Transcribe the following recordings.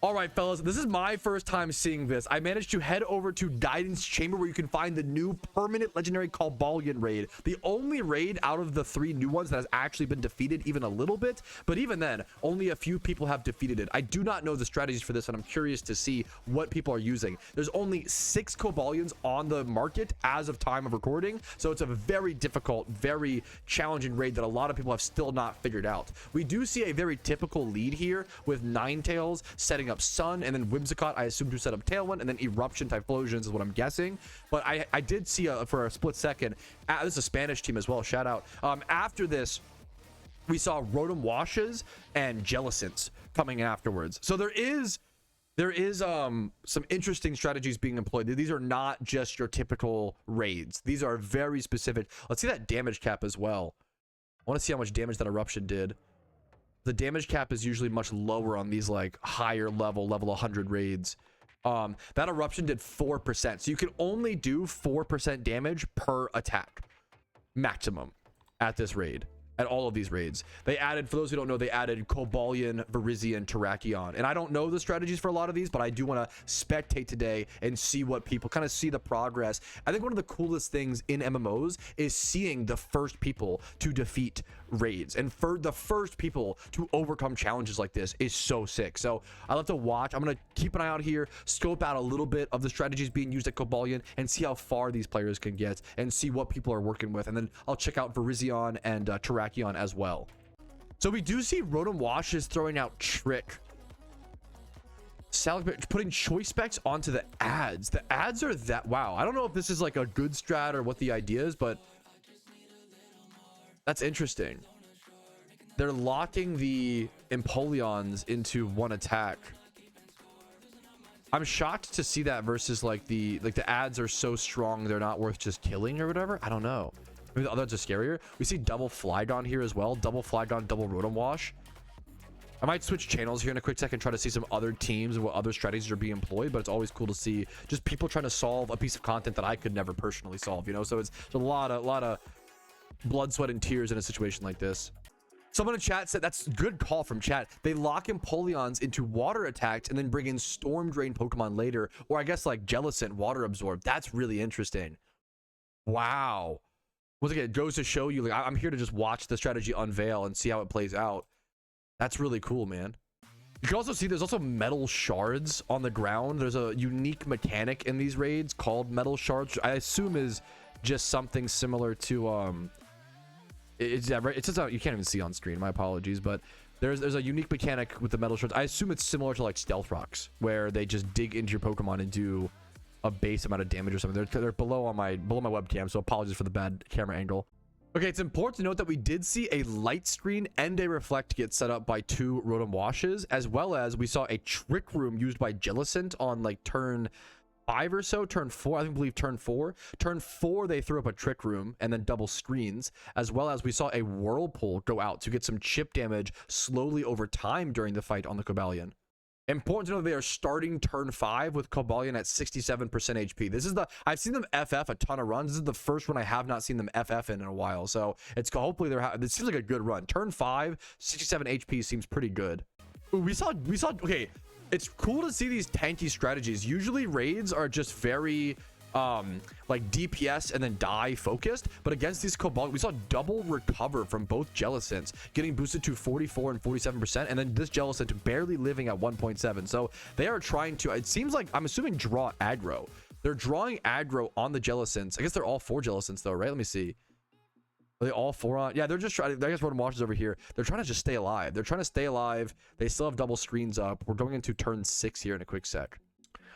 All right, fellas, this is my first time seeing this. I managed to head over to Guidance Chamber where you can find the new permanent legendary Coballion raid. The only raid out of the 3 new ones that has actually been defeated even a little bit. But even then, only a few people have defeated it. I do not know the strategies for this, and I'm curious to see what people are using. There's only 6 Coballions on the market as of time of recording. So it's a very difficult, very challenging raid that a lot of people have still not figured out. We do see a very typical lead here with Ninetales setting up Sun, and then Whimsicott I assume to set up Tailwind, and then Eruption Typhlosions is what I'm guessing. But I did see for a split second, this is a Spanish team as well, shout out. After this we saw Rotom Washes and Jellicents coming afterwards. So there is some interesting strategies being employed. These are not just your typical raids. These are very specific. Let's see that damage cap as well. I want to see how much damage that Eruption did. The damage cap is usually much lower on these like higher level 100 raids. That Eruption did 4%, so you can only do 4% damage per attack maximum at this raid, at all of these raids. They added, for those who don't know, they added Coballion, Virizion, Terrakion, and I don't know the strategies for a lot of these, but I do want to spectate today and see what people kind of see the progress. I think one of the coolest things in MMOs is seeing the first people to defeat raids, and for the first people to overcome challenges like this is so sick. So I love to watch. I'm gonna keep an eye out here, scope out a little bit of the strategies being used at Coballion, and see how far these players can get, and see what people are working with, and then I'll check out Virizion and Terrakion as well. So we do see Rotom Washes throwing out Trick, putting choice specs onto the ads. The ads are that, wow, I don't know if this is like a good strat or what the idea is, but that's interesting. They're locking the Empoleons into one attack. I'm shocked to see that versus like the ads are so strong they're not worth just killing or whatever. I don't know. Maybe the others are scarier. We see double Flygon here as well. Double Flygon, double Rotom Wash. I might switch channels here in a quick second, try to see some other teams and what other strategies are being employed, but it's always cool to see just people trying to solve a piece of content that I could never personally solve, you know? So it's a lot of blood, sweat, and tears in a situation like this. Someone in chat said that's a good call from chat. They lock Empoleons into water attacks and then bring in Storm Drain Pokemon later, or I guess like Jellicent Water Absorb. That's really interesting. Wow. Once again, it goes to show you, like, I'm here to just watch the strategy unveil and see how it plays out. That's really cool, man. You can also see there's also metal shards on the ground. There's a unique mechanic in these raids called metal shards, which I assume is just something similar to it's just you can't even see on screen, my apologies, but there's a unique mechanic with the metal shards. I assume it's similar to like Stealth Rocks, where they just dig into your Pokemon and do a base amount of damage or something. They're below my webcam, so apologies for the bad camera angle. Okay, it's important to note that we did see a light screen and a reflect get set up by 2 Rotom Washes, as well as we saw a Trick Room used by Jellicent on like turn 5 or so, turn 4, I believe turn 4. Turn 4, they threw up a Trick Room and then double screens, as well as we saw a Whirlpool go out to get some chip damage slowly over time during the fight on the Coballion. Important to know they are starting turn 5 with Coballion at 67% HP. This is I've seen them FF a ton of runs. This is the first one I have not seen them FF in a while. So it's hopefully it seems like a good run. Turn 5, 67 HP seems pretty good. Ooh, we saw, okay. It's cool to see these tanky strategies. Usually raids are just very like DPS and then die focused, but against these Coballion, we saw double recover from both Jellicents, getting boosted to 44 and 47%, and then this Jellicent barely living at 1.7. So they are trying to, it seems like, I'm assuming, draw aggro. They're drawing aggro on the Jellicents. I guess they're all 4 Jellicents though, right? Let me see. Are they all 4 on? Yeah, they're just trying. I guess Rotom Washes over here. They're trying to just stay alive. They're trying to stay alive. They still have double screens up. We're going into turn 6 here in a quick sec.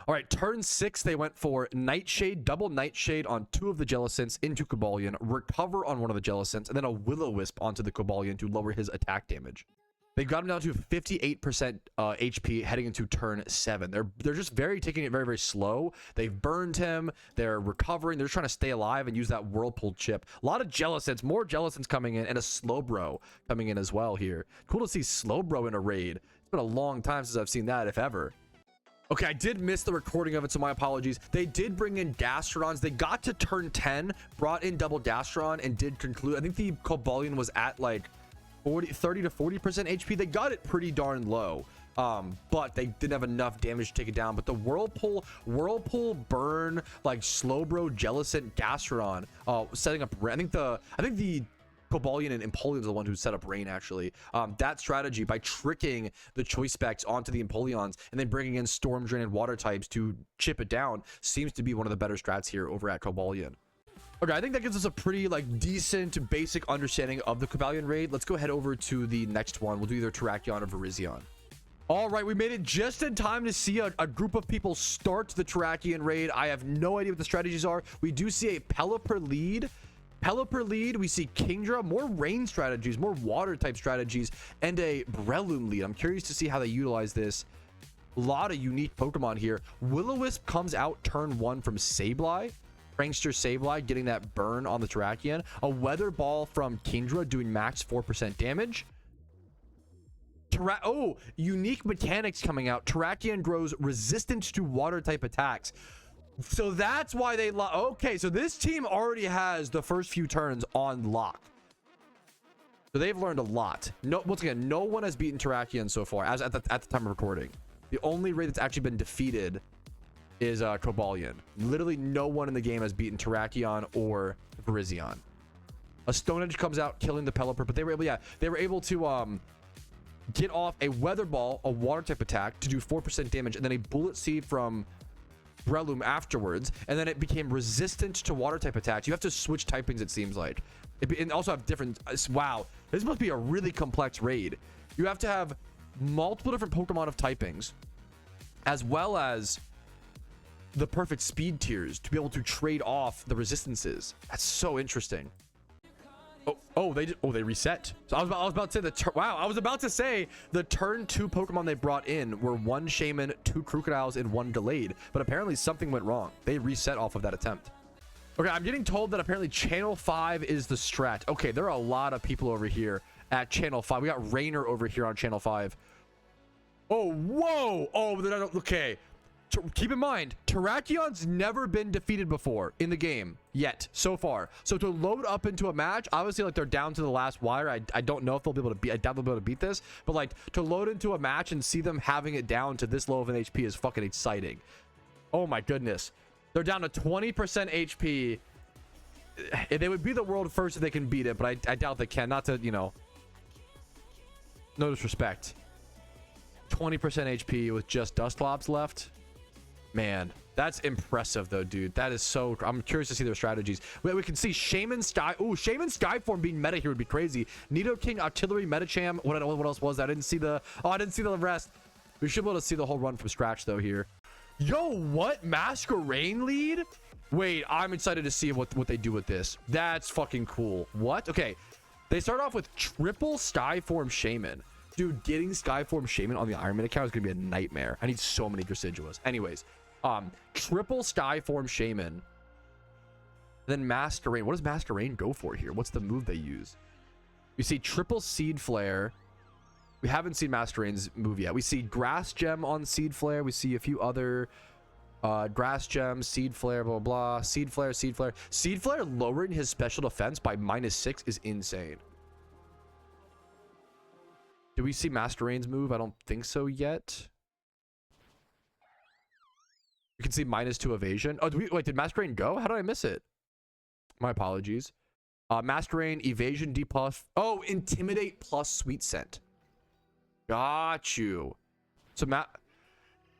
All right, turn 6, they went for Nightshade, double Nightshade on 2 of the Jellicents into Coballion, recover on one of the Jellicents, and then a Will-O-Wisp onto the Coballion to lower his attack damage. They got him down to 58% HP heading into turn 7. They're just taking it very, very slow. They've burned him. They're recovering. They're just trying to stay alive and use that Whirlpool chip. A lot of Jellicents, more Jellicents coming in, and a Slowbro coming in as well here. Cool to see Slowbro in a raid. It's been a long time since I've seen that, if ever. Okay, I did miss the recording of it, so my apologies. They did bring in Gastrons. They got to turn 10, brought in double Gastron, and did conclude. I think the Coballion was at like 30 to 40% HP. They got it pretty darn low. but they didn't have enough damage to take it down. But the whirlpool, burn, like Slowbro, Jellicent, Gastrodon, setting up. I think the Coballion and Empoleon is the one who set up Rain, actually. That strategy, by tricking the choice specs onto the Empoleons and then bringing in Storm Drain and Water types to chip it down, seems to be one of the better strats here over at Coballion. Okay, I think that gives us a pretty like decent basic understanding of the Coballion raid. Let's go head over to the next one. We'll do either Terrakion or Virizion. All right, we made it just in time to see a group of people start the Terrakion raid. I have no idea what the strategies are. We do see a Pelipper lead. We see Kingdra, more rain strategies, more water type strategies, and a Breloom lead. I'm curious to see how they utilize this. A lot of unique Pokemon here. Will-O-Wisp comes out turn 1 from Sableye. Prankster Sableye getting that burn on the Terrakion. A Weather Ball from Kingdra doing max 4% damage. Unique mechanics coming out. Terrakion grows resistant to water type attacks. So that's why they okay, so this team already has the first few turns on lock. So they've learned a lot. Once again, no one has beaten Terrakion so far as at the time of recording. The only raid that's actually been defeated is Coballion. Literally no one in the game has beaten Terrakion or Virizion. A Stone Edge comes out killing the Pelipper, but they were able to get off a Weather Ball, a water type attack, to do 4% damage, and then a Bullet Seed from Breloom afterwards, and then it became resistant to water type attacks. You have to switch typings, it seems like. And also have different. Wow, this must be a really complex raid. You have to have multiple different Pokemon of typings, as well as the perfect speed tiers to be able to trade off the resistances. That's so interesting. They reset. So I was about to say I was about to say the turn 2 Pokemon they brought in were 1 Shaman, 2 Crocodiles, and 1 Delayed, but apparently something went wrong. They reset off of that attempt. Okay, I'm getting told that apparently channel 5 is the strat. Okay, there are a lot of people over here at channel 5. We got Rainer over here on channel 5. Oh, whoa. Okay. Keep in mind, Terrakion's never been defeated before in the game yet so far. So to load up into a match, obviously like they're down to the last wire. I don't know if they'll be able to beat. I doubt they'll be able to beat this, but like to load into a match and see them having it down to this low of an HP is fucking exciting. Oh my goodness, they're down to 20% HP. They would be the world first if they can beat it, but I doubt they can. Not to, you know, no disrespect. 20% HP with just Dusclops left. Man, that's impressive though, dude. That is so. I'm curious to see their strategies. We can see Shaman Sky. Oh, Shaman Skyform being meta here would be crazy. Nidoking, Artillery, Metacham. What else was that? I didn't see the. I didn't see the rest. We should be able to see the whole run from scratch though here. Yo, what Masquerain lead? Wait, I'm excited to see what they do with this. That's fucking cool. What? Okay, they start off with triple Skyform Shaman. Dude, getting Skyform Shaman on the Iron Man account is gonna be a nightmare. I need so many Deciduous. Anyways. Triple Skyform Shaman, then Masquerain. What does Masquerain go for here? What's the move they use? We see triple Seed Flare. We haven't seen Masquerain's move yet. We see Grass Gem on Seed Flare. We see a few other Grass Gem, Seed Flare, blah, blah, blah. Seed Flare, Seed Flare. Seed Flare lowering his special defense by -6 is insane. Do we see Masquerain's move? I don't think so yet. You can see -2 evasion. Oh, wait, did Masquerain go? How did I miss it? My apologies. Masquerain, evasion, D+. Oh, intimidate plus sweet scent. Got you. So,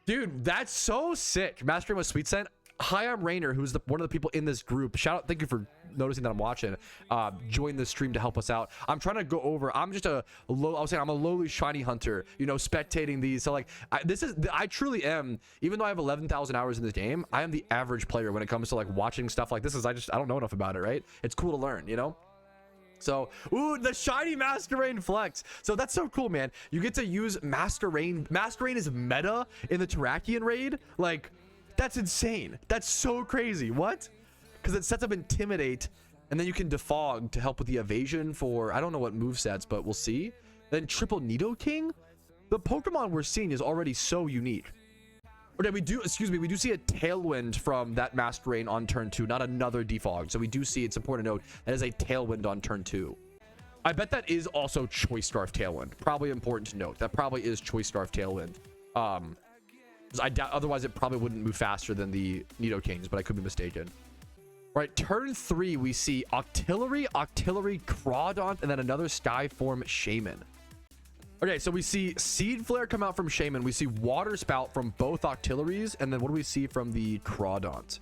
dude, that's so sick. Masquerain with sweet scent. Hi, I'm Rainer, who's one of the people in this group. Shout out, thank you for noticing that I'm watching. Join the stream to help us out. I'm trying to go over. I'm just I'm a lowly shiny hunter, you know, spectating these. So like, I truly am. Even though I have 11,000 hours in this game, I am the average player when it comes to like watching stuff like this. I don't know enough about it, right? It's cool to learn, you know. So, ooh, the shiny Masquerain flex. So that's so cool, man. You get to use Masquerain. Masquerain is meta in the Terrakion raid. Like, that's insane. That's so crazy. What? Because it sets up Intimidate, and then you can Defog to help with the evasion for, I don't know what movesets, but we'll see. Then triple Nidoking? The Pokemon we're seeing is already so unique. Okay, we do see a Tailwind from that Masquerain on turn 2, not another Defog. So we do see, it's important to note, that is a Tailwind on turn 2. I bet that is also Choice Scarf Tailwind. Probably important to note. That probably is Choice Scarf Tailwind. I doubt, otherwise it probably wouldn't move faster than the Nidokings, but I could be mistaken. Right, turn 3, we see Octillery, Crawdaunt, and then another Skyform Shaman. Okay, so we see Seed Flare come out from Shaman. We see Water Spout from both Octilleries, and then what do we see from the Crawdaunt?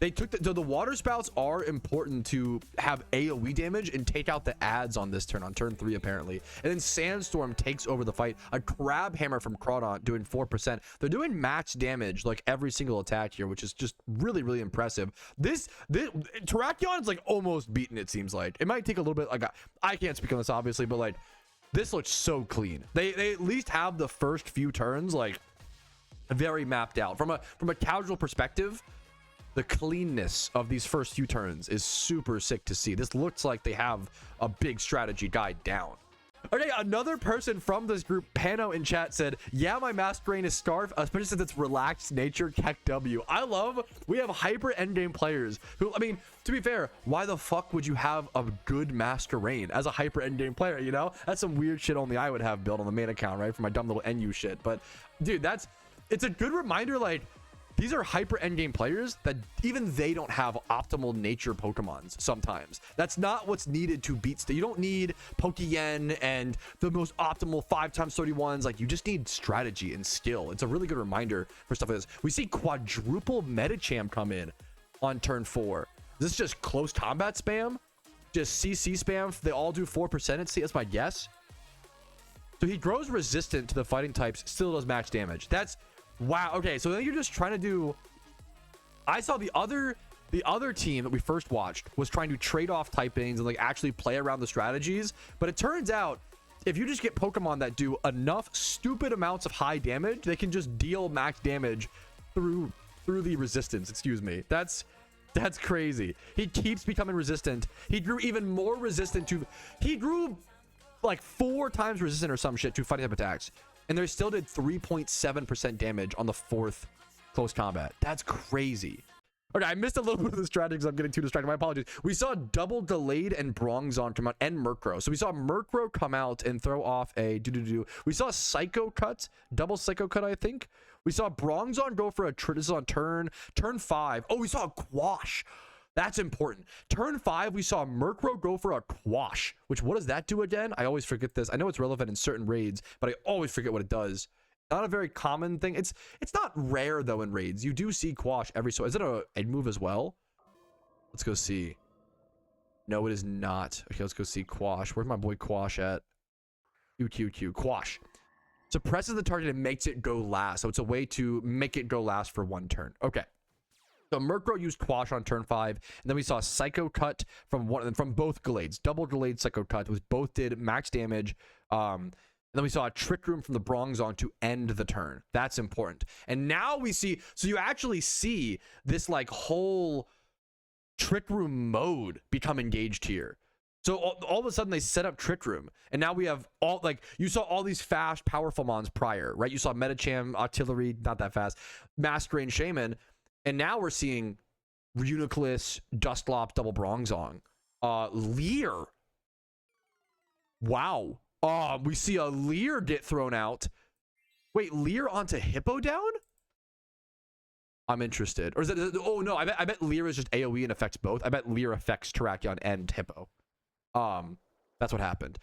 They took the Water Spouts are important to have AoE damage and take out the ads on this turn, on turn 3 apparently. And then Sandstorm takes over the fight. A Crab Hammer from Crawdaunt doing 4%. They're doing max damage like every single attack here, which is just really, really impressive. This Terrakion is like almost beaten, it seems like. It might take a little bit, like I can't speak on this obviously, but like this looks so clean. They at least have the first few turns like very mapped out. From a casual perspective, the cleanness of these first few turns is super sick to see. This looks like they have a big strategy guide down. Okay, another person from this group, Pano in chat, said, yeah, my Masquerain is Scarf, especially since it's relaxed nature, Keck W. I love, we have hyper endgame players who, I mean, to be fair, why the fuck would you have a good Masquerain as a hyper endgame player, you know? That's some weird shit only I would have built on the main account, right? For my dumb little NU shit. But, dude, it's a good reminder, like, these are hyper endgame players that even they don't have optimal nature Pokemons sometimes. That's not what's needed to beat. You don't need Pokeyen and the most optimal 5x31s. Like, you just need strategy and skill. It's a really good reminder for stuff like this. We see quadruple Medicham come in on turn 4. This is just close combat spam, just CC spam. They all do 4%. That's my guess. So he grows resistant to the fighting types, still does max damage. That's wow. Okay, so then you're just trying to do. I saw the other team that we first watched was trying to trade off typings and like actually play around the strategies. But it turns out if you just get Pokemon that do enough stupid amounts of high damage, they can just deal max damage through the resistance. Excuse me. That's crazy. He keeps becoming resistant. He grew even more resistant to. He grew like 4 times resistant or some shit to fighting type attacks. And they still did 3.7% damage on the 4th close combat. That's crazy. Okay, I missed a little bit of the strategy because I'm getting too distracted. My apologies. We saw double delayed and Bronzong come out and Murkrow. So we saw Murkrow come out and throw off a We saw Psycho Cut, double Psycho Cut, I think. We saw Bronzong go for a this is on turn 5. Oh, we saw a Quash. That's important. Turn 5, we saw Murkrow go for a Quash, which what does that do again? I always forget this. I know it's relevant in certain raids, but I always forget what it does. Not a very common thing. It's not rare though in raids. You do see Quash every so. Is it a egg move as well? Let's go see. No, it is not. Okay, let's go see Quash. Where's my boy Quash at? QQQ. Quash. Suppresses the target and makes it go last. So it's a way to make it go last for 1 turn. Okay. So Murkrow used Quash on turn 5, and then we saw Psycho Cut from both Glades, double Glade Psycho Cut, which both did max damage. And then we saw a Trick Room from the Bronzong to end the turn. That's important. And now we see, so you actually see this like whole Trick Room mode become engaged here. So all of a sudden they set up Trick Room, and now we have all, like, you saw all these fast, powerful mons prior, right? You saw Medicham, Artillery, not that fast, Masquerain, Shaman. And now we're seeing Reuniclus, Dusclops, double Bronzong. Leer. Wow. We see a Leer get thrown out. Wait, Leer onto Hippowdon? I'm interested. Or is it? Oh no, I bet Leer is just AoE and affects both. I bet Leer affects Terrakion and Hippo. That's what happened.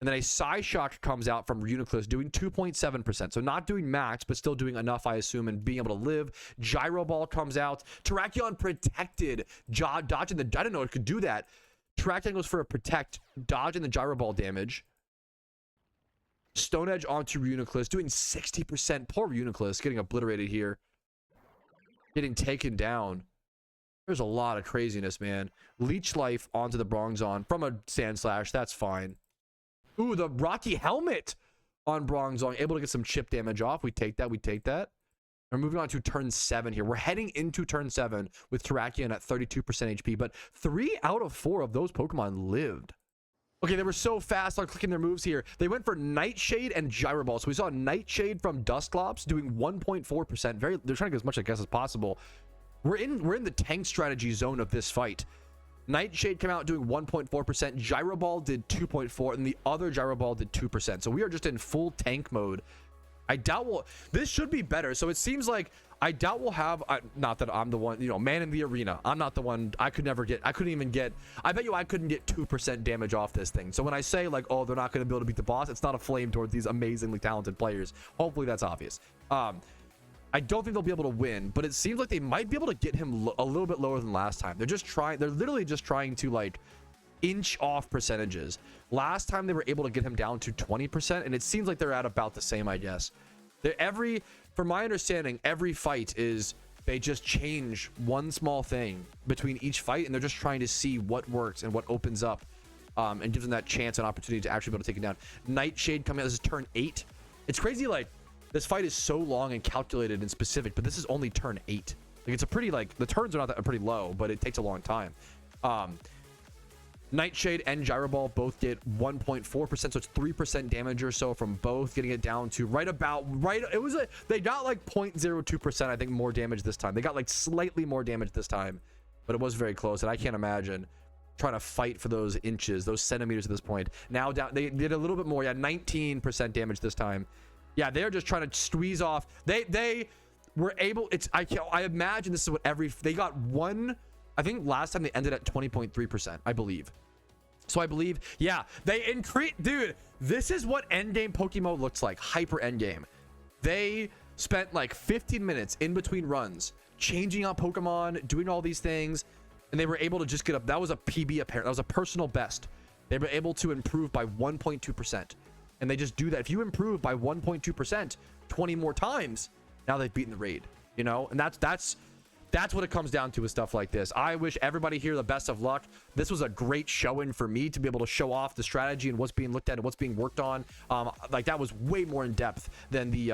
And then a Psyshock comes out from Reuniclus doing 2.7%. So not doing max, but still doing enough, I assume, and being able to live. Gyro Ball comes out. Terrakion protected. Dodging the... I didn't know it could do that. Terrakion goes for a protect. Dodging the Gyro Ball damage. Stone Edge onto Reuniclus. Doing 60%. Poor Reuniclus getting obliterated here. Getting taken down. There's a lot of craziness, man. Leech Life onto the Bronzong from a Sand Slash. That's fine. Ooh, the Rocky Helmet on Bronzong. Able to get some chip damage off. We take that. We take that. We're moving on to turn 7 here. We're heading into turn 7 with Terrakion at 32% HP. But 3 out of 4 of those Pokemon lived. Okay, they were so fast on clicking their moves here. They went for Nightshade and Gyro Ball. So we saw Nightshade from Dusclops doing 1.4%. They're trying to get as much, I guess, as possible. We're in the tank strategy zone of this fight. Nightshade came out doing 1.4%. Gyro Ball did 2.4, and the other Gyro Ball did 2%. So we are just in full tank mode. I doubt this should be better. So it seems like I doubt we'll have, not that I'm the one, you know, man in the arena. I'm not the one. I couldn't even get, I bet you I couldn't get 2% damage off this thing. So when I say like, oh, they're not going to be able to beat the boss, it's not a flame towards these amazingly talented players. Hopefully that's obvious. I don't think they'll be able to win, but it seems like they might be able to get him a little bit lower than last time. They're literally just trying to like inch off percentages. Last time they were able to get him down to 20%, and it seems like they're at about the same, I guess. From my understanding, every fight is they just change one small thing between each fight, and they're just trying to see what works and what opens up, and gives them that chance and opportunity to actually be able to take it down. Nightshade coming out, this is turn 8. It's crazy, like, this fight is so long and calculated and specific, but this is only turn 8. Like, it's a pretty, like, the turns are not that pretty low, but it takes a long time. Nightshade and Gyro Ball both get 1.4%, so it's 3% damage or so from both, getting it down to they got like 0.02%, I think, more damage this time. They got like slightly more damage this time, but it was very close, and I can't imagine trying to fight for those inches, those centimeters at this point. Now down, they did a little bit more, yeah, 19% damage this time. Yeah, they're just trying to squeeze off. They were able, I imagine this is what they got one, I think last time they ended at 20.3%, I believe. So I believe, yeah, they increased, dude, this is what endgame PokeMMO looks like, hyper endgame. They spent like 15 minutes in between runs, changing out Pokemon, doing all these things, and they were able to just get up. That was a PB apparent, that was a personal best. They were able to improve by 1.2%. And they just do that. If you improve by 1.2% 20 more times, now they've beaten the raid, you know? And that's what it comes down to with stuff like this. I wish everybody here the best of luck. This was a great showing for me to be able to show off the strategy and what's being looked at and what's being worked on. Like, that was way more in depth than the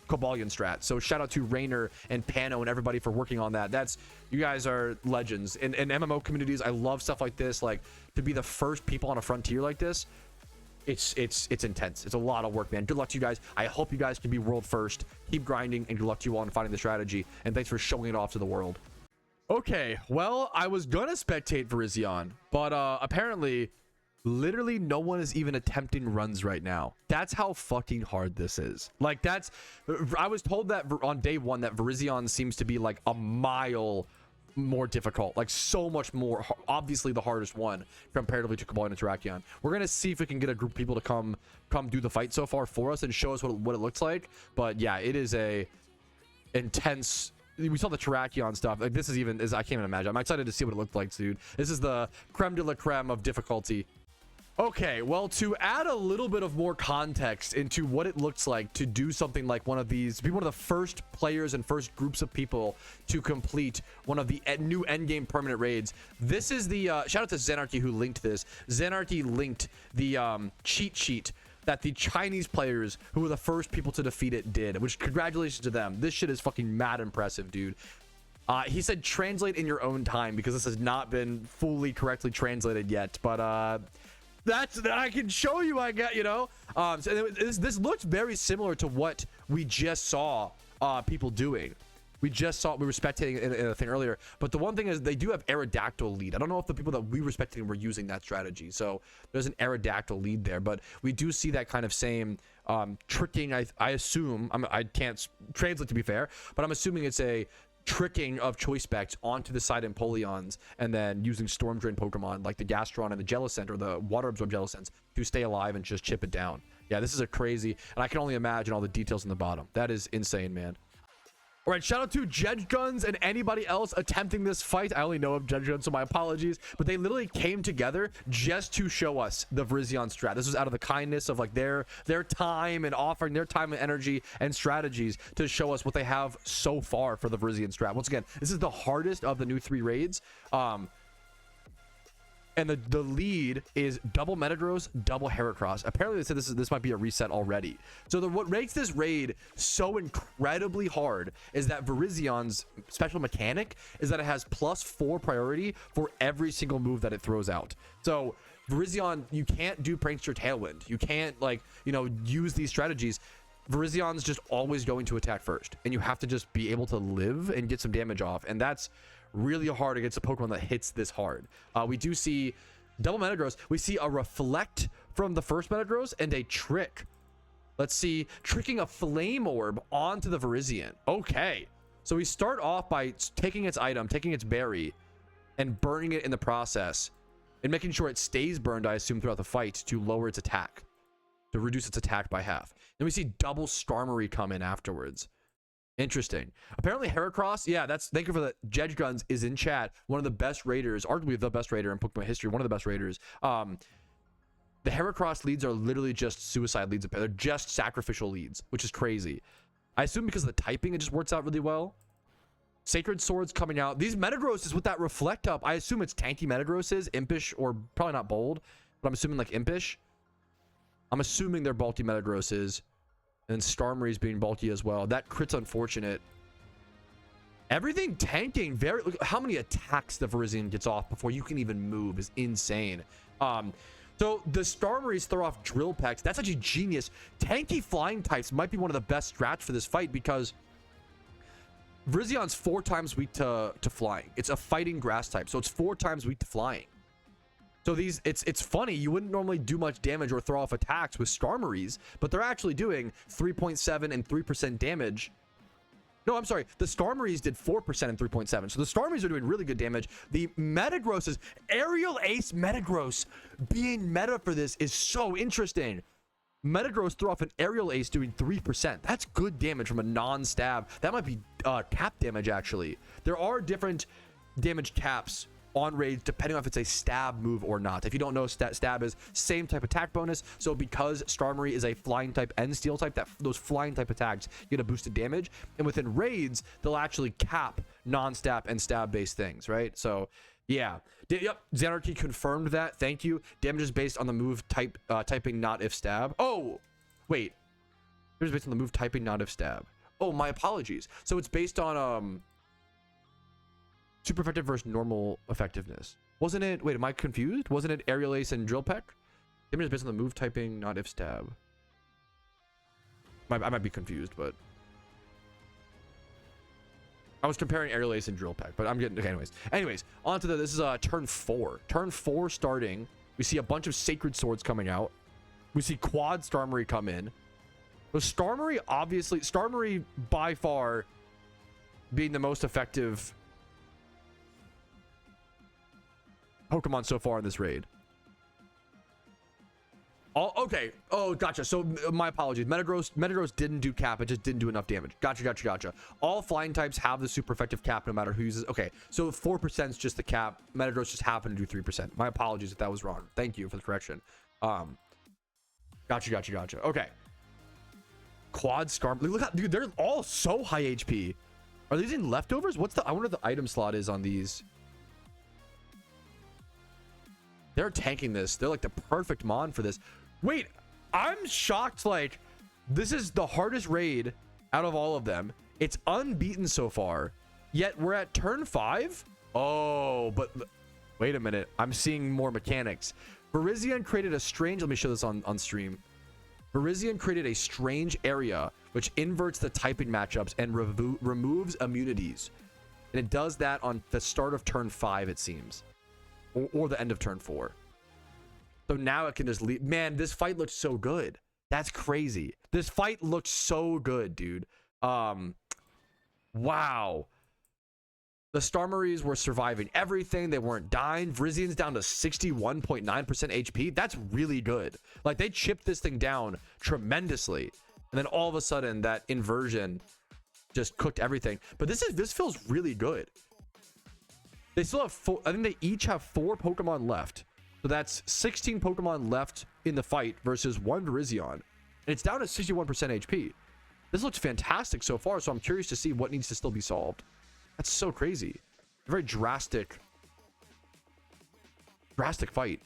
Coballion Strat. So shout out to Rainer and Pano and everybody for working on that. You guys are legends. In MMO communities, I love stuff like this. Like, to be the first people on a frontier like this, it's intense. It's a lot of work, man. Good luck to you guys. I hope you guys can be world first. Keep grinding, and good luck to you all in finding the strategy. And thanks for showing it off to the world. Okay, well, I was gonna spectate Virizion, but apparently, literally no one is even attempting runs right now. That's how fucking hard this is. Like, I was told that on day 1 that Virizion seems to be like a mile more difficult, like so much more, obviously the hardest one comparatively to Coballion and Terrakion. We're gonna see if we can get a group of people to come do the fight so far for us and show us what it looks like. But yeah, it is a intense. We saw the Terrakion stuff. Like, this is I can't even imagine. I'm excited to see what it looked like, dude. This is the creme de la creme of difficulty. Okay, well, to add a little bit of more context into what it looks like to do something like one of these, be one of the first players and first groups of people to complete one of the new endgame permanent raids. This is the shout out to Zenarchy who linked this. Zenarchy linked the cheat sheet that the Chinese players who were the first people to defeat it did, which, congratulations to them. This shit is fucking mad impressive, dude. He said translate in your own time because this has not been fully correctly translated yet, but I can show you, I got, you know. So this looks very similar to what we just saw people doing. We were spectating in a thing earlier, but the one thing is they do have Aerodactyl lead. I don't know if the people that we were spectating were using that strategy, so there's an Aerodactyl lead there, but we do see that kind of same tricking. I assume, I can't translate to be fair, but I'm assuming it's a tricking of choice specs onto the side Empoleons and then using Storm Drain Pokemon like the Gastron and the Jellicent or the Water Absorb Jellicents to stay alive and just chip it down. Yeah, this is a crazy, and I can only imagine all the details in the bottom. That is insane, man. All right, shout out to Jedge Guns and anybody else attempting this fight. I only know of Jedge Guns, so my apologies. But they literally came together just to show us the Virizion strat. This was out of the kindness of like their time and offering their time and energy and strategies to show us what they have so far for the Virizion strat. Once again, this is the hardest of the new 3 raids. And the lead is double Metagross, double Heracross. Apparently they said this might be a reset already. So what makes this raid so incredibly hard is that Virizion's special mechanic is that it has +4 priority for every single move that it throws out. So Virizion, you can't do Prankster Tailwind. You can't, like, you know, use these strategies. Virizion's just always going to attack first, and you have to just be able to live and get some damage off, and that's really hard against a Pokemon that hits this hard. We do see double Metagross. We see a Reflect from the first Metagross and a Trick. Let's see, tricking a Flame Orb onto the Virizion. Okay, so we start off by taking its item, taking its berry, and burning it in the process, and making sure it stays burned, I assume, throughout the fight to lower its attack, to reduce its attack by half. Then we see double Starmie come in afterwards. Interesting. Apparently Heracross, yeah, thank you for the Jedge Guns is in chat. One of the best raiders, arguably the best raider in Pokemon history, one of the best raiders. The Heracross leads are literally just suicide leads. They're just sacrificial leads, which is crazy. I assume because of the typing, it just works out really well. Sacred Swords coming out. These Metagrosses with that Reflect up, I assume it's tanky Metagrosses, Impish, or probably not bold, but I'm assuming like Impish. I'm assuming they're bulky Metagrosses. And Starmie's being bulky as well. That crit's unfortunate. Everything tanking. Look how many attacks the Virizion gets off before you can even move is insane. So the Starmie's throw off Drill Pecks. That's actually genius. Tanky flying types might be one of the best strats for this fight because Virizion's 4 times weak to flying. It's a fighting grass type, so it's 4 times weak to flying. So it's funny, you wouldn't normally do much damage or throw off attacks with Starmie's, but they're actually doing 3.7 and 3% damage. No, I'm sorry, the Starmie's did 4% and 3.7, so the Starmie's are doing really good damage. The Metagrosses, Aerial Ace Metagross being meta for this is so interesting. Metagross threw off an Aerial Ace doing 3%. That's good damage from a non-stab. That might be cap damage, actually. There are different damage caps on raids depending on if it's a stab move or not. If you don't know, stab is same type attack bonus, so because Starmie is a flying type and steel type, those flying type attacks get a boosted damage, and within raids they'll actually cap non-stab and stab based things, right? So yeah, yep, Xanarchy confirmed that. Thank you. Damage is based on the move type typing, not if stab. Oh wait, it was based on the move typing, not if stab. Oh, my apologies. So it's based on super effective versus normal effectiveness. Wasn't it? Wait, am I confused? Wasn't it Aerial Ace and Drill Peck? Damage is based on the move typing, not if stab. I might be confused, but I was comparing Aerial Ace and Drill Peck, but I'm getting okay. Anyways, on to this is turn 4. Turn 4 starting. We see a bunch of Sacred Swords coming out. We see Quad Starmie come in. So Starmie, obviously, Starmie by far being the most effective Pokemon so far in this raid. Oh, okay. Oh, gotcha. So my apologies. Metagross didn't do cap. It just didn't do enough damage. Gotcha. All flying types have the super effective cap no matter who uses. Okay, so 4% is just the cap. Metagross just happened to do 3%. My apologies if that was wrong. Thank you for the correction. Gotcha. Okay. Quad Starmie. Look how, dude, they're all so high HP. Are these in leftovers? I wonder what the item slot is on these. They're tanking this. They're like the perfect mon for this. Wait, I'm shocked. Like, this is the hardest raid out of all of them. It's unbeaten so far, yet we're at turn 5. Oh, but wait a minute. I'm seeing more mechanics. Virizion created a strange, let me show this on stream. Virizion created a strange area which inverts the typing matchups and removes immunities. And it does that on the start of turn 5, it seems. Or the end of turn 4. So now it can just leave. Man, this fight looks so good. That's crazy. This fight looks so good, dude. Wow. The Starmie's were surviving everything. They weren't dying. Virizion's down to 61.9% HP. That's really good. Like, they chipped this thing down tremendously. And then all of a sudden, that inversion just cooked everything. But this feels really good. They still have I think they each have 4 Pokemon left. So that's 16 Pokemon left in the fight versus 1 Virizion. And it's down to 61% HP. This looks fantastic so far, so I'm curious to see what needs to still be solved. That's so crazy. A very drastic fight.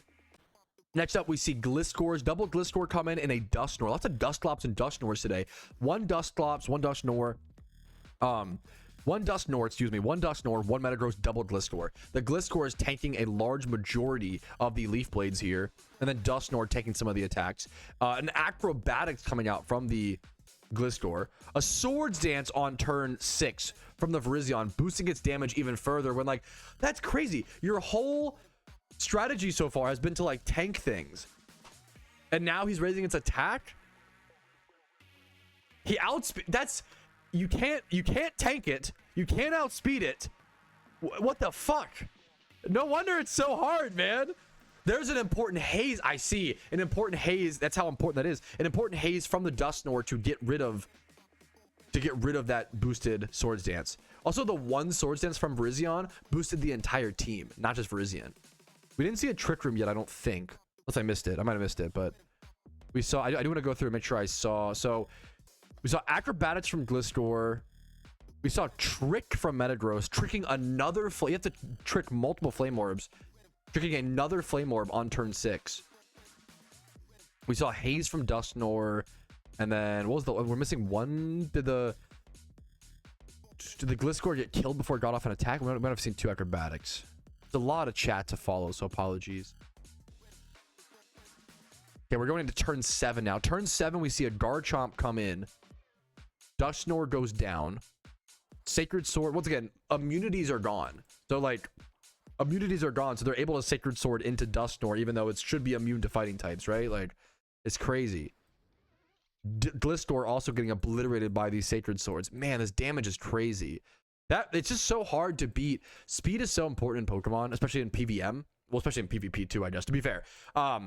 Next up, we see Gliscors. Double Gliscor come in a Dusknoir. Lots of Dusclops and Dusknoirs today. 1 Dusclops, 1 Dusknoir. 1 Dusknoir, excuse me, 1 Dusknoir, 1 Metagross, double Gliscor. The Gliscor is tanking a large majority of the Leaf Blades here, and then Dusknoir taking some of the attacks. An Acrobatics coming out from the Gliscor. A Swords Dance on turn 6 from the Virizion, boosting its damage even further when, like, that's crazy. Your whole strategy so far has been to, like, tank things. And now he's raising its attack? He outspeed... That's... You can't tank it. You can't outspeed it. What the fuck? No wonder it's so hard, man. There's an important haze. I see an important haze. That's how important that is. An important haze from the Dusknoir to get rid of that boosted Swords Dance. Also, the one Swords Dance from Virizion boosted the entire team, not just Virizion. We didn't see a Trick Room yet, I don't think. Unless I missed it. I might have missed it, but we saw. I do want to go through and make sure I saw. So we saw Acrobatics from Gliscor. We saw Trick from Metagross, tricking another flame. You have to trick multiple Flame Orbs. Tricking another Flame Orb on turn 6. We saw Haze from Dusknoir. And then, what was the... We're missing one. Did the Gliscor get killed before it got off an attack? We might have seen 2 Acrobatics. It's a lot of chat to follow, so apologies. Okay, we're going into turn 7 now. Turn 7, we see a Garchomp come in. Dusknoir goes down. Sacred Sword. Once again, immunities are gone. So, like... Immunities are gone, so they're able to Sacred Sword into Dusknoir, even though it should be immune to fighting types, right? Like, it's crazy. Gliscor also getting obliterated by these Sacred Swords. Man, this damage is crazy. It's just so hard to beat. Speed is so important in Pokemon, especially in PVM. Well, especially in PvP too, I guess, to be fair. How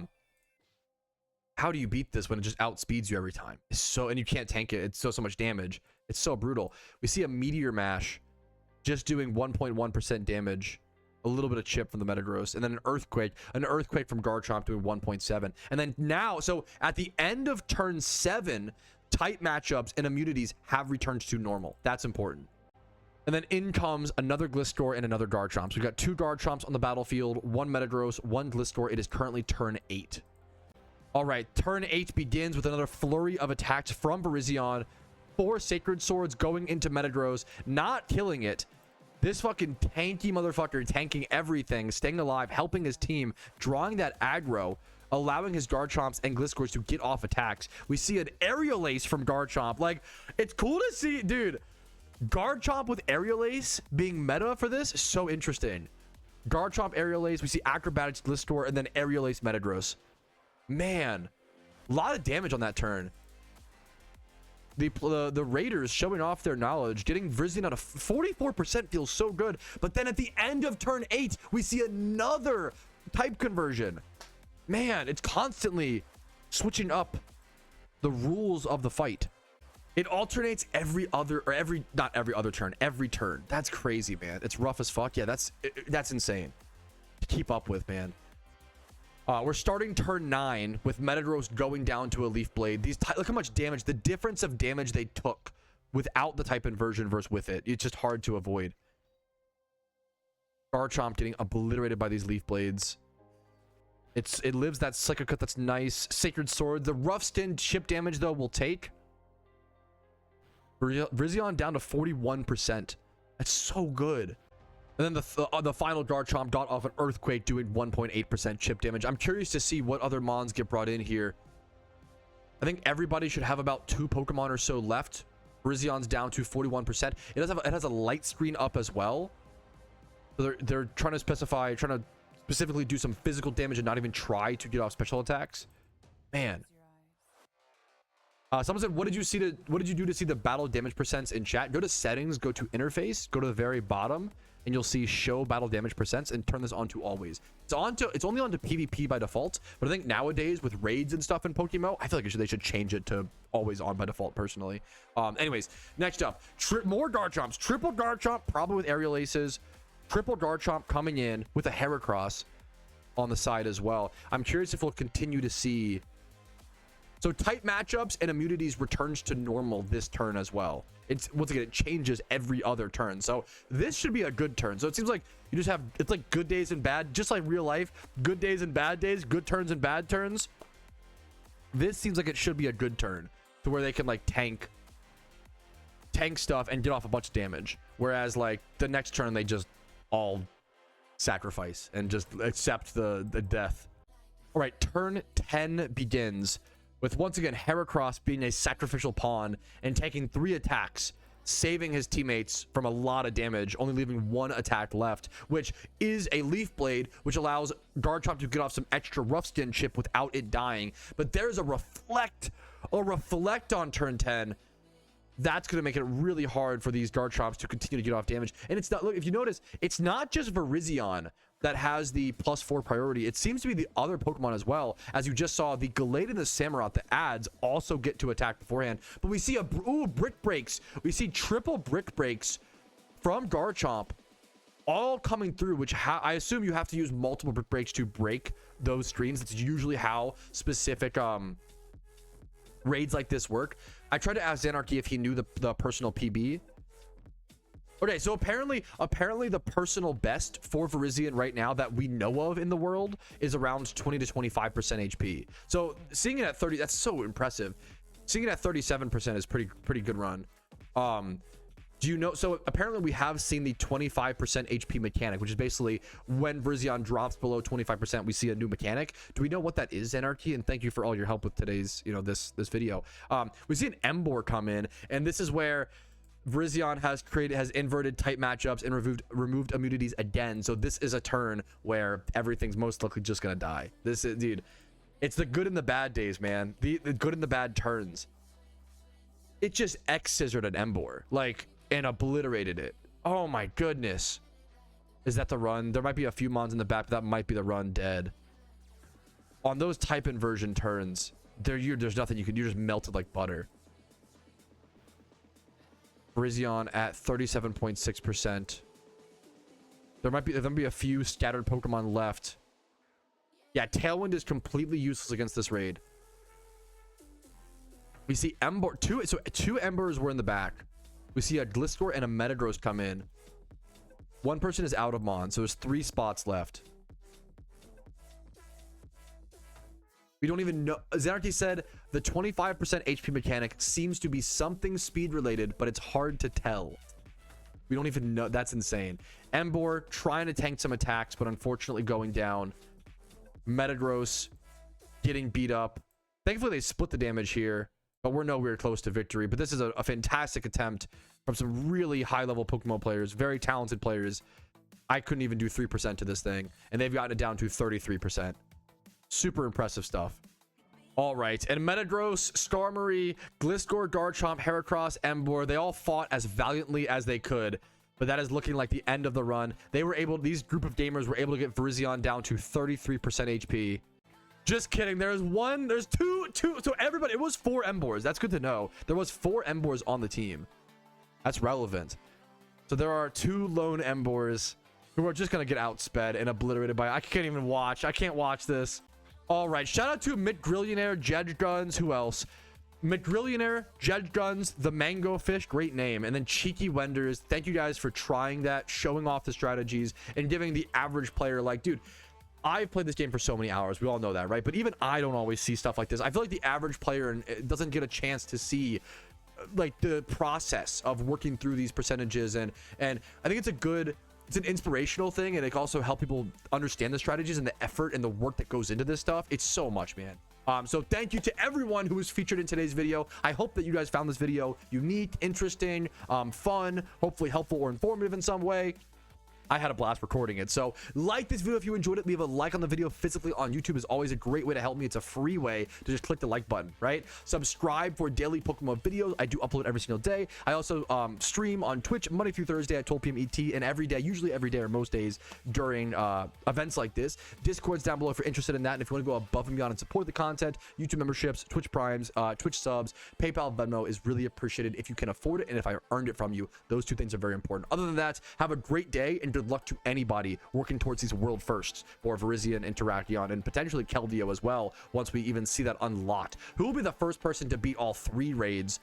do you beat this when it just outspeeds you every time? It's so, and you can't tank it. It's so much damage. It's so brutal. We see a Meteor Mash just doing 1.1% damage. A little bit of chip from the Metagross, and then an Earthquake from Garchomp doing 1.7. And then now, so at the end of turn 7, type matchups and immunities have returned to normal. That's important. And then in comes another Gliscor and another Garchomp. So we've got 2 Garchomps on the battlefield, 1 Metagross, 1 Gliscor. It is currently turn 8. All right, turn 8 begins with another flurry of attacks from Virizion. 4 Sacred Swords going into Metagross, not killing it. This fucking tanky motherfucker tanking everything, staying alive, helping his team, drawing that aggro, allowing his Garchomps and Gliscors to get off attacks. We see an Aerial Ace from Garchomp. Like, it's cool to see, dude. Garchomp with Aerial Ace being meta for this is so interesting. Garchomp Aerial Ace, we see Acrobatics Gliscor, and then Aerial Ace Metagross. Man, a lot of damage on that turn. The Raiders showing off their knowledge, getting Virizion out of 44% feels so good. But then at the end of turn 8, we see another type conversion. Man, it's constantly switching up the rules of the fight. It alternates every turn. That's crazy, man. It's rough as fuck. Yeah, that's insane to keep up with, man. We're starting turn 9 with Metagross going down to a Leaf Blade. Look how much damage, the difference of damage they took without the type inversion versus with it. It's just hard to avoid. Garchomp getting obliterated by these Leaf Blades. It lives that Psycho Cut. That's nice. Sacred Sword. The Rough Skin chip damage, though, will take. Virizion down to 41%. That's so good. And then the final Garchomp got off an Earthquake doing 1.8% chip damage. I'm curious to see what other Mons get brought in here. I think everybody should have about 2 Pokemon or so left. Virizion's down to 41%. It has a light screen up as well. So they're trying to specifically do some physical damage and not even try to get off special attacks. Man. Someone said, what did you do to see the battle damage percents in chat? Go to settings, go to interface, go to the very bottom, and you'll see show battle damage percents and turn this on to always. It's only on to PvP by default, but I think nowadays with raids and stuff in PokeMMO, I feel like they should change it to always on by default personally. Anyways, next up, more Garchomps. Triple Garchomp, probably with Aerial Aces. Triple Garchomp coming in with a Heracross on the side as well. I'm curious if we'll continue to see. So type matchups and immunities returns to normal this turn as well. Once again, it changes every other turn. So this should be a good turn. So it seems like you just have, it's like good days and bad, just like real life, good days and bad days, good turns and bad turns. This seems like it should be a good turn to where they can like tank stuff and get off a bunch of damage. Whereas like the next turn, they just all sacrifice and just accept the death. All right, turn 10 begins with once again Heracross being a sacrificial pawn and taking 3 attacks, saving his teammates from a lot of damage, only leaving 1 attack left, which is a Leaf Blade, which allows Garchomp to get off some extra rough skin chip without it dying. But there's a reflect on turn 10. That's going to make it really hard for these Garchomps to continue to get off damage. And it's not, look, if you notice, it's not just Virizion that has the +4 priority. It seems to be the other Pokemon as well. As you just saw, the Gallade and the Samurott, the adds, also get to attack beforehand. But we see Brick Breaks. We see triple Brick Breaks from Garchomp all coming through, which I assume you have to use multiple Brick Breaks to break those screens. That's usually how specific raids like this work. I tried to ask Zanarchy if he knew the personal PB. Okay, so apparently the personal best for Virizion right now that we know of in the world is around 20 to 25% HP. So seeing it at 30, that's so impressive. Seeing it at 37% is pretty good run. Do you know? So apparently we have seen the 25% HP mechanic, which is basically when Virizion drops below 25%, we see a new mechanic. Do we know what that is, Anarchy? And thank you for all your help with today's, this video. We see an Emboar come in, and this is where Virizion has inverted type matchups and removed immunities again. So this is a turn where everything's most likely just gonna die. This is, dude, it's the good and the bad days, man. The good and the bad turns. It just X-scissored an Emboar, like, and obliterated it. Oh my goodness. Is that the run? There might be a few mons in the back, but that might be the run dead. On those type inversion turns, there's nothing you can do. You're just melted like butter. Virizion at 37.6%. There might be a few scattered Pokemon left. Yeah, Tailwind is completely useless against this raid. We see Emboar, two Embers were in the back. We see a Gliscor and a Metagross come in. One person is out of Mon, so there's 3 spots left. We don't even know. Zanarchy said the 25% HP mechanic seems to be something speed related, but it's hard to tell. We don't even know. That's insane. Emboar trying to tank some attacks, but unfortunately going down. Metagross getting beat up. Thankfully, they split the damage here, but we're nowhere close to victory. But this is a fantastic attempt from some really high-level Pokemon players, very talented players. I couldn't even do 3% to this thing, and they've gotten it down to 33%. Super impressive stuff. All right, and Metagross, Skarmory, Gliscor, Garchomp, Heracross, Emboar, they all fought as valiantly as they could, but that is looking like the end of the run. These group of gamers were able to get Virizion down to 33% HP. Just kidding. There's two. So everybody, it was 4 Emboars. That's good to know. There was 4 Emboars on the team. That's relevant. So there are 2 lone Emboars who are just going to get outsped and obliterated by... I can't even watch. I can't watch this. All right. Shout out to McGrillionaire, Jedge Guns. Who else? McGrillionaire, Jedge Guns, the Mango Fish. Great name. And then Cheeky Wenders. Thank you guys for trying that, showing off the strategies, and giving the average player, like, dude... I've played this game for so many hours. We all know that, right? But even I don't always see stuff like this. I feel like the average player doesn't get a chance to see like the process of working through these percentages. And I think it's an inspirational thing. And it can also help people understand the strategies and the effort and the work that goes into this stuff. It's so much, man. So thank you to everyone who was featured in today's video. I hope that you guys found this video unique, interesting, fun, hopefully helpful or informative in some way. I had a blast recording it. So like this video if you enjoyed it. Leave a like on the video physically on YouTube is always a great way to help me. It's a free way to just click the like button, right? Subscribe for daily Pokemon videos. I do upload every single day. I also stream on Twitch Monday through Thursday at 12 p.m. ET, and every day, usually every day or most days during events like this. Discord's down below if you're interested in that, and if you want to go above and beyond and support the content. YouTube memberships, Twitch Primes, Twitch subs, PayPal, Venmo is really appreciated if you can afford it and if I earned it from you. Those 2 things are very important. Other than that, have a great day and good luck to anybody working towards these world firsts for Virizion and Terrakion, and potentially Keldeo as well once we even see that unlocked. Who will be the first person to beat all 3 raids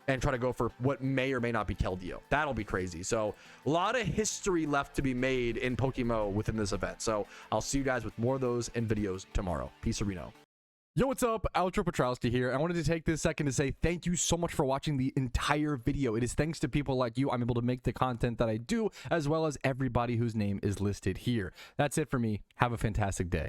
and try to go for what may or may not be Keldeo? That'll be crazy. So a lot of history left to be made in PokeMMO within this event. So I'll see you guys with more of those in videos tomorrow. Peace, Reno. Yo, what's up? Outro Patrouski here. I wanted to take this second to say thank you so much for watching the entire video. It is thanks to people like you I'm able to make the content that I do, as well as everybody whose name is listed here. That's it for me. Have a fantastic day.